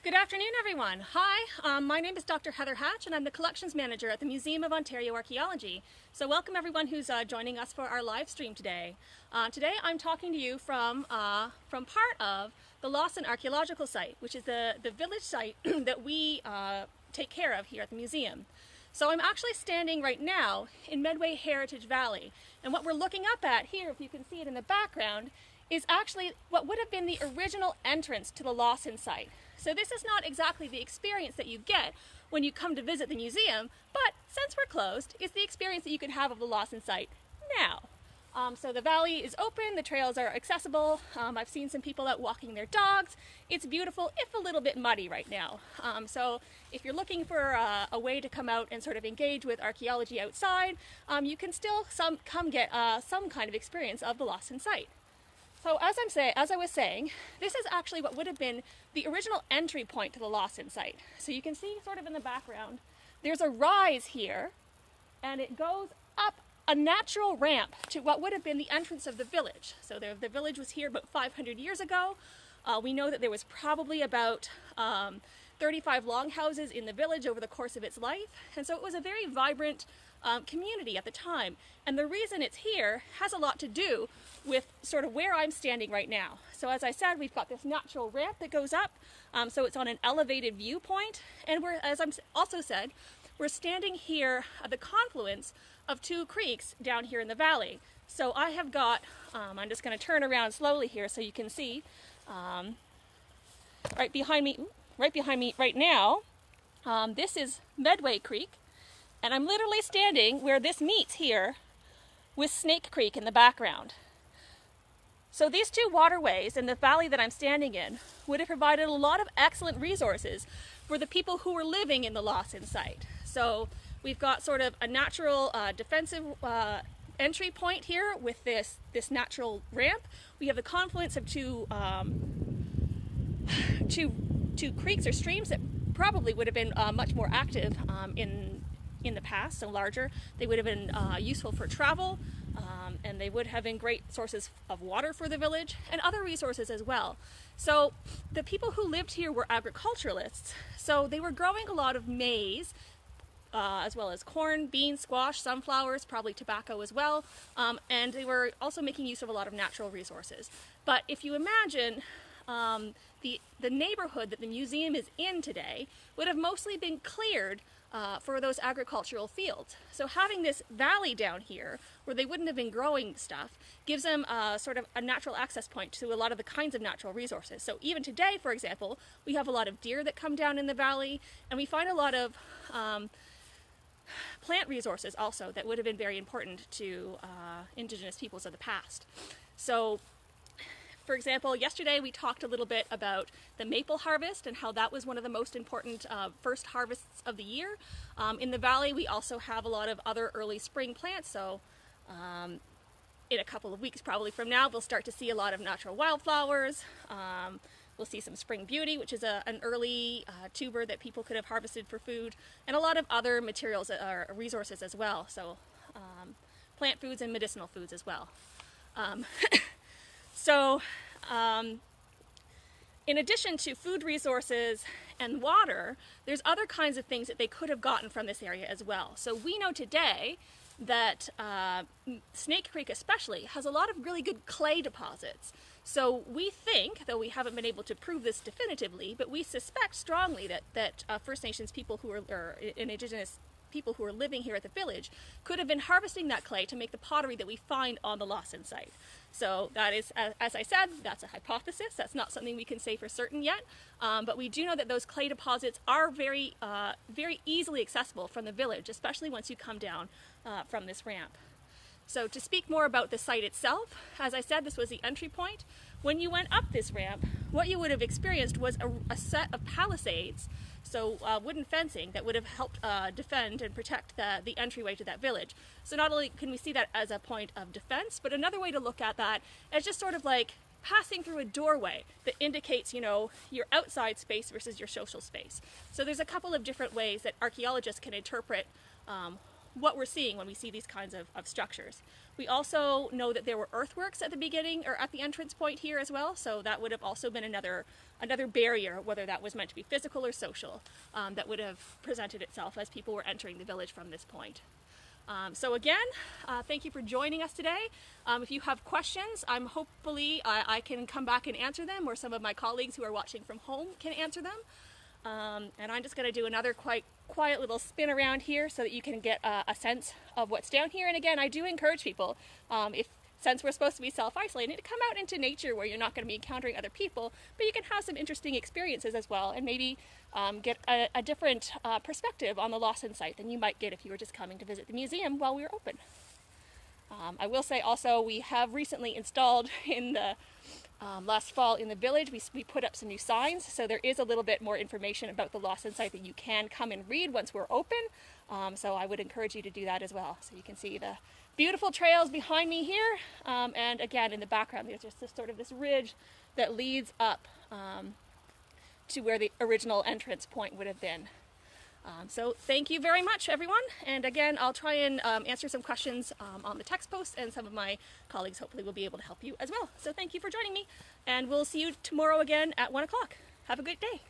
Good afternoon, everyone. Hi, my name is Dr. Heather Hatch, and I'm the Collections Manager at the Museum of Ontario Archaeology. So welcome everyone who's joining us for our live stream today. Today I'm talking to you from part of the Lawson Archaeological site, which is the village site that we take care of here at the museum. So I'm actually standing right now in Medway Heritage Valley, and what we're looking up at here, if you can see it in the background, is actually what would have been the original entrance to the Lawson site. So this is not exactly the experience that you get when you come to visit the museum, but since we're closed, it's the experience that you can have of the Lawson site now. So the valley is open, the trails are accessible. I've seen some people out walking their dogs. It's beautiful, if a little bit muddy right now. So if you're looking for a way to come out and sort of engage with archaeology outside, you can still come get some kind of experience of the Lawson site. So as I was saying, this is actually what would have been the original entry point to the Lawson site. So you can see sort of in the background, there's a rise here, and it goes up a natural ramp to what would have been the entrance of the village. So the village was here about 500 years ago. We know that there was probably about 35 longhouses in the village over the course of its life, and so it was a very vibrant community at the time. And the reason it's here has a lot to do with sort of where I'm standing right now. So as I said, we've got this natural ramp that goes up, so it's on an elevated viewpoint, and as I'm also said, we're standing here at the confluence of two creeks down here in the valley. So I have got, I'm just going to turn around slowly here so you can see, right behind me right now, this is Medway Creek, and I'm literally standing where this meets here with Snake Creek in the background. So these two waterways in the valley that I'm standing in would have provided a lot of excellent resources for the people who were living in the Lawson site. So we've got sort of a natural defensive entry point here with this natural ramp. We have the confluence of two creeks or streams that probably would have been much more active in the past, so larger. They would have been useful for travel, and they would have been great sources of water for the village and other resources as well. So the people who lived here were agriculturalists, so they were growing a lot of maize, as well as corn, beans, squash, sunflowers, probably tobacco as well, and they were also making use of a lot of natural resources. But if you imagine the neighborhood that the museum is in today would have mostly been cleared for those agricultural fields. So having this valley down here where they wouldn't have been growing stuff gives them sort of a natural access point to a lot of the kinds of natural resources. So even today, for example, we have a lot of deer that come down in the valley, and we find a lot of plant resources also that would have been very important to indigenous peoples of the past. So for example, yesterday we talked a little bit about the maple harvest and how that was one of the most important first harvests of the year. In the valley we also have a lot of other early spring plants, so in a couple of weeks probably from now we'll start to see a lot of natural wildflowers. We'll see some spring beauty, which is an early tuber that people could have harvested for food, and a lot of other materials or resources as well, so plant foods and medicinal foods as well. So, in addition to food resources and water, there's other kinds of things that they could have gotten from this area as well. So we know today that Snake Creek especially has a lot of really good clay deposits. So we think, though we haven't been able to prove this definitively, but we suspect strongly that First Nations people or indigenous people who are living here at the village could have been harvesting that clay to make the pottery that we find on the Lawson site. So that is, as I said, that's a hypothesis. That's not something we can say for certain yet, but we do know that those clay deposits are very easily accessible from the village, especially once you come down from this ramp. So to speak more about the site itself, as I said, this was the entry point. When you went up this ramp, what you would have experienced was a set of palisades, so wooden fencing that would have helped defend and protect the entryway to that village. So not only can we see that as a point of defense, but another way to look at that is just sort of like passing through a doorway that indicates, you know, your outside space versus your social space. So there's a couple of different ways that archaeologists can interpret what we're seeing when we see these kinds of structures. We also know that there were earthworks at the beginning or at the entrance point here as well, so that would have also been another barrier, whether that was meant to be physical or social, that would have presented itself as people were entering the village from this point. So again, thank you for joining us today. If you have questions, hopefully I can come back and answer them, or some of my colleagues who are watching from home can answer them. And I'm just going to do another quite quiet little spin around here so that you can get a sense of what's down here. And again, I do encourage people, since we're supposed to be self-isolating, to come out into nature where you're not going to be encountering other people, but you can have some interesting experiences as well, and maybe get a different perspective on the Lawson site than you might get if you were just coming to visit the museum while we were open. I will say also, we have recently installed in the last fall in the village, we put up some new signs, so there is a little bit more information about the Lawson site that you can come and read once we're open. So I would encourage you to do that as well. So you can see the beautiful trails behind me here, and again in the background there's just this ridge that leads up to where the original entrance point would have been. So thank you very much, everyone. And again, I'll try and answer some questions on the text post, and some of my colleagues hopefully will be able to help you as well. So thank you for joining me, and we'll see you tomorrow again at 1 o'clock. Have a good day.